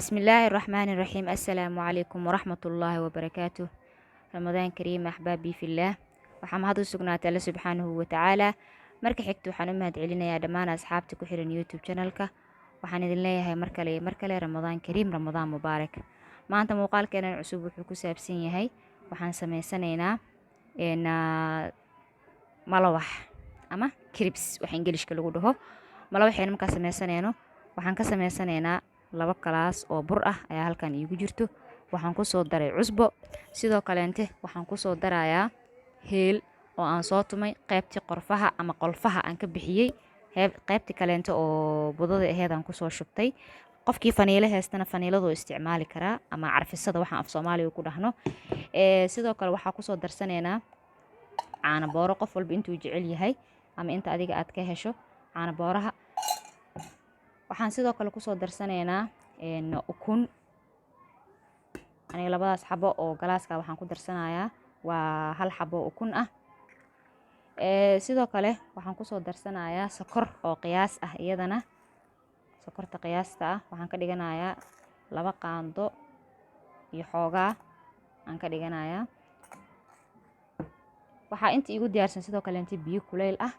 بسم الله الرحمن الرحيم. السلام عليكم ورحمة الله وبركاته. رمضان كريم أحبابي في الله. waxaa mahad u sugnaatay alle subxaanahu watacaala. Marka xigta waxaan u mahad celinayaa dhammaan asxaabta ku xiran youtube channelka. Waxaan idin leeyahay mar kale ramadaan kariim, ramadaan mubaarak. Maanta muuqaalkeenan cusub wuxuu ku saabsan yahay waxaan sameysanaynaa malawax ama crips wax ingilishka lagu dhaho. Malawaxeena markaan sameysanayno waxaan ka sameysanaynaa laba kalaas oo bur ah ayaa halkan iigu jirto. Waxaan ku soo daray cusbo, sidoo kaleente waxaan ku soo darayaa heel oo aan soo tumay qaybtii qorfaha ama qolfaha aan ka bixiyey. Qaybtii kaleente oo budada aheed aan ku soo shubtay. Qofkii faniilo heystana faniiladu isticmaali karaa ama carfisada waxaan af Soomaaliga ku dhahno. Sidoo kale waxaa ku soo darsanaynaa caano booro, qof walba intuu jecel yahay ama inta adiga aad ka hesho caano booraha. Waxaan sidoo kale ku soo darsanaynaa ukun. Aniga labadaas xabo oo galaaska waxaan ku darsanayaa waa hal xabo ukun ah. Sidoo kale waxaan ku soo darsanayaa sokor oo qiyaas ah iyadana. Sokorta qiyaasta ah waxaan ka dhiganayaa 2 qaando iyo xoogaa aan ka dhiganayaa. Waxaa inta igu diyaarsan sidoo kale biyo kuleyl ah.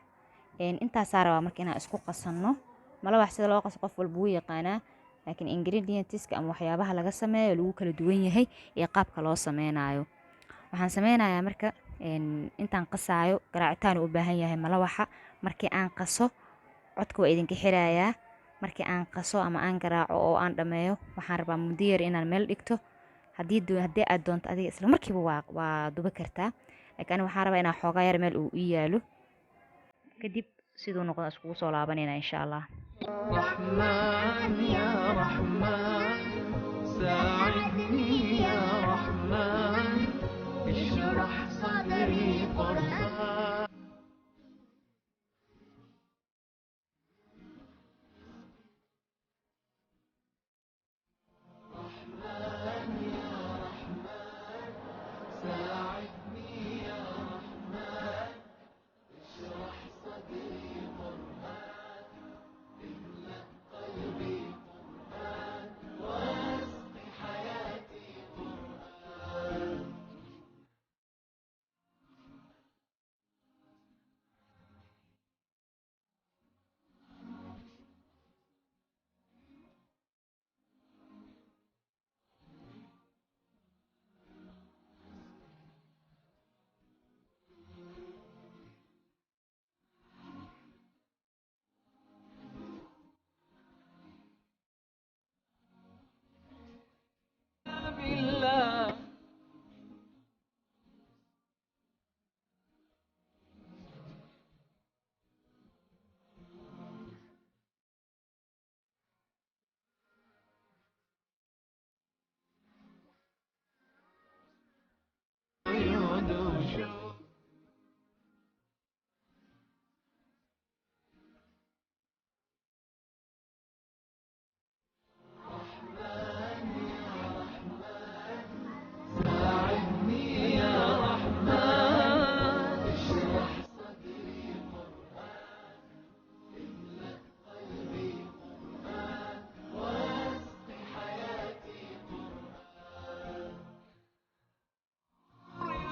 Intaas rabaa marka inaan isku qasanno. Malawax sida loo qaso qof walba wuu yaqaanaa, laakiin ingredientska ama waxyaabaha laga sameeyo lagu kala duwan yahay iyo qaabka loo sameynayo. Waxaan sameynayaa marka intaan qasaayo garaacitaan u baahan yahay malawaxa. Markii aan qaso codka waa idinka xirayaa. Markii aan qaso ama aan garaaco oo aan dhameeyo waxaan rabaa muddo yar inaan meel dhigto. Haddii aad doonto adiga isla markiiba waa duba kartaa, laakiin waxaan rabaa inaan xoogaa yar meel uu ii yaalo. kadib sidoo noqon iskugu soo laabanayna insha Allah. رحمن يا رحمن ساعدني يا رحمن اشرح صدري قرآن بالله يدوش ساعدني يا رحمن اشرح صدري قرآن املأ قلبي قرآن واسق حياتي قرآن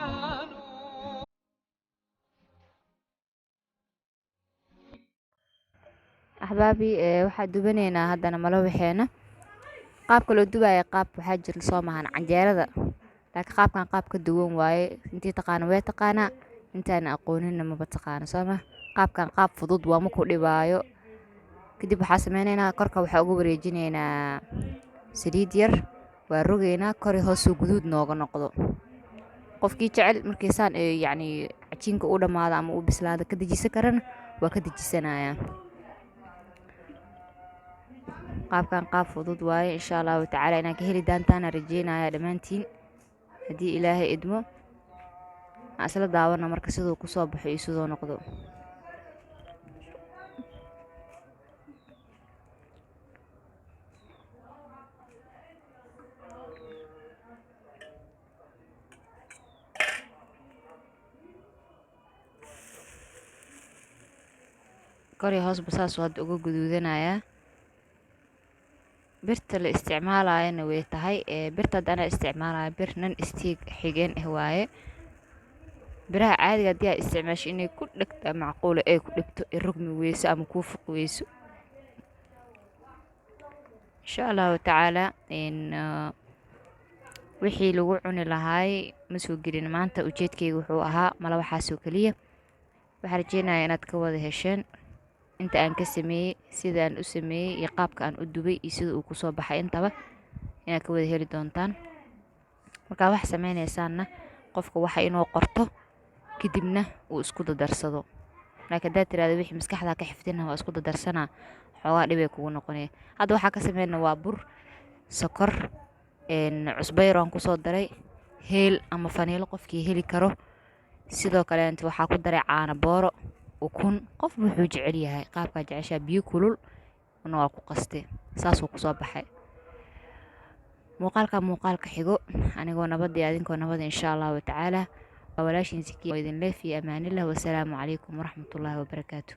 يا نور Axbaabi waxaa dubanaynaa haddana malawaxeena. Qaabka loo dubayo qaab waxaa jira soo mahan canjeerada, laakiin qaabkan qaab ka duwan waaye. Intii taqaana way taqaanaa, intaan aqooninna maba taqaana soo ma. Qaabkan qaab fudud waa ma ku dhibaayo. Kadib waxaa sameynaynaa korka waxaa ugu wareejinaynaa saliid yar, waa rogaynaa kor iyo hoos guduud nooga noqdo. Qofkii jecel markii saan yacni cajiinka u dhamaado ama u bislaado ka dejisan karana waa ka dejisanayaa. qaabkan qaab fudud waaye insha Allah tacaala inaan ka heli doontaan rajeynaya dhamaantiin haddii Ilaahay idmo. Aan isla daawana marka sidoo ku soo baxo iyo sidoo noqdo. kor iyo hoos basaas waa uga guduudanayaa. birta la isticmaalayana way tahay birta haddana isticmaalaya bir nan istiig xigeen ah waaye. biraha caadiga haddii aad isticmaasho inay ku dhegtaa macquula ay ku dhegto rugmi weyso ama kuu fuq weyso. insha allahu tacaala wixii lagu cuni lahaay ma soo gelin maanta. ujeedkayga wuxuu ahaa mala waxaasoo keliya. waxaan rajeynayaa inaad ka wada hesheen inta aan ka sameeyey, sida aan u sameeyey iyo qaabka aan u dubay iyo sida uu kusoo baxay intaba inaad ka wada heli doontaan. markaa wax sameynaysaanna qofka waxa inuu qorto kadibna uu isku dadarsado. laakiin haddaad tiraahdo wixii maskaxda ka xifdina waa isku dadarsanaa, xoogaa dhibay kugu noqonaya. hadda waxaa ka sameynaa waa bur, sokor, cusbo yar aan kusoo daray, heel ama faniilo qofkii heli karo. sidoo kale waxaa ku daray caano booro, ukun, qof wuxuu jecel yahay qaabkaa jeceshaa. biyo kulul na waa ku qaste, saasuu kusoo baxay. muuqaalka xigo anigoo nabad iyo adinkoo nabad insha allahu tacaala. waa walaashin Zakiya oo idin leh fi amaanillah. wasalaamu calaykum waraxmatullaahi wabarakaatu.